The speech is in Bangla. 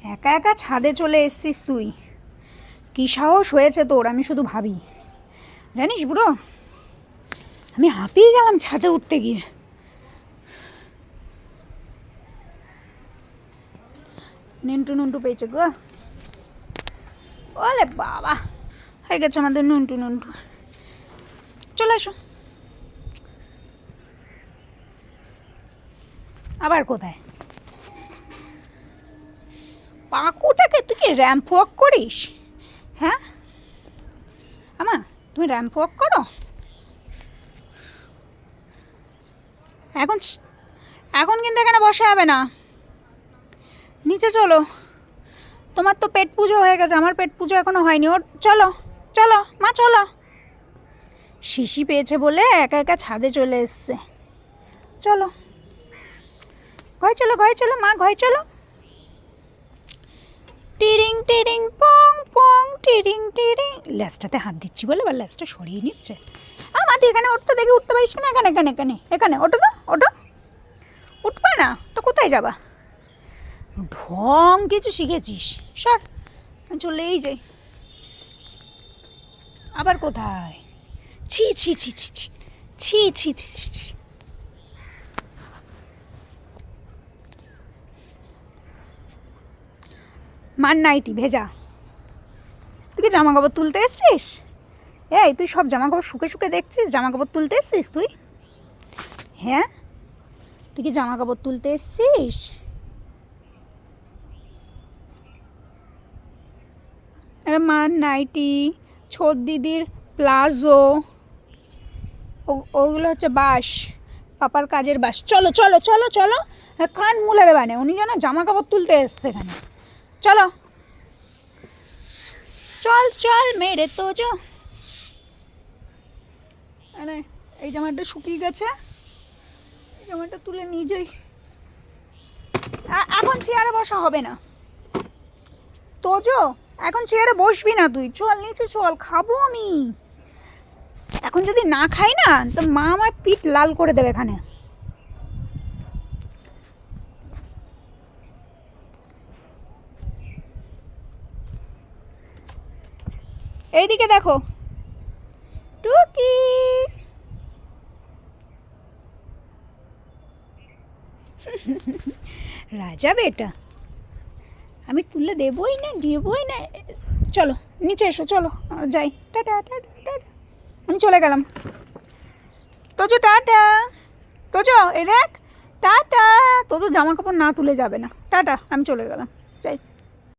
একা একা ছাদে চলে এসছিস তুই, কী সাহস হয়েছে তোর? আমি শুধু ভাবি, জানিস বুড়ো, আমি হাঁপিয়ে গেলাম ছাদে উঠতে গিয়ে। নিন্টু নুন্টু পেয়েছে গো, ওলে বাবা, হয়ে গেছে আমাদের নুন্টু নুন্টু। চলে আসো। আবার কোথায়? পাকুটাকে তুই কি র্যাম্প ওয়াক করিস? হ্যাঁ আমা, তুমি র্যাম্প ওয়াক করো এখন? এখন কিন্তু এখানে বসা যাবে না, নিচে চলো। তোমার তো পেট পুজো হয়ে গেছে, আমার পেট পুজো এখনো হয়নি। ওর চলো চলো মা চলো। শিশি পেয়েছে বলে একা একা ছাদে চলে এসছে। চলো ঘরে চলো, ঘরে চলো মা, ঘরে চলো। টিরিং টিরিং পং পং টিরিং টিরিং। ল্যাসটাতে হাত দিচ্ছি বলে এবার ল্যাসটা সরিয়ে নিচ্ছে। মা তুই এখানে উঠতে দেখি, উঠতে পারিস না? এখানে এখানে এখানে এখানে ওঠো তো, ওঠো। উঠবা না তো কোথায় যাবা? ঢং কিছু শিখেছিস? সর, চলেই যাই। আবার কোথায়? ছি ছি ছি ছি ছি ছি ছি ছি ছি ছি। মার নাইটি ভেজা। তুই কি জামা কাপড় তুলতে এসছিস? এই তুই সব জামা কাপড় শুকে শুকে দেখছিস, জামা কাপড় তুলতে এসছিস তুই? হ্যাঁ, তুই কি জামা কাপড় তুলতে এসছিস? এটা মার নাইটি, ছোট দিদির প্লাজো, ওগুলো হচ্ছে বাস, পাপার কাজের বাস। চলো চলো চলো চলো, কান মুলে দেবে না, উনি যেন জামা কাপড় তুলতে এসছে এখানে। চলো চল চল মেরে তো যো। আরে এই জামাটা শুকিয়ে গেছে, এই জামাটা তুলে নিয়ে যাই। এখন চেয়ারে বসা হবে না তোজো, এখন চেয়ারে বসবি না তুই। চল নিচে চল, খাবো আমি। এখন যদি না খাই না তো মা আমার পিঠ লাল করে দেবে এখানে। এইদিকে দেখো টুকি, রাজা বেটা, আমি তুলে দেবই না, দেবই না। চলো নিচে এসো, চলো যাই। টাটা টাটা টাটা, আমি চলে গেলাম। তোজো টাটা, তোজো এই দেখ টাটা। তো জামা কাপড় না তুলে যাবে না, টাটা, আমি চলে গেলাম, যাই।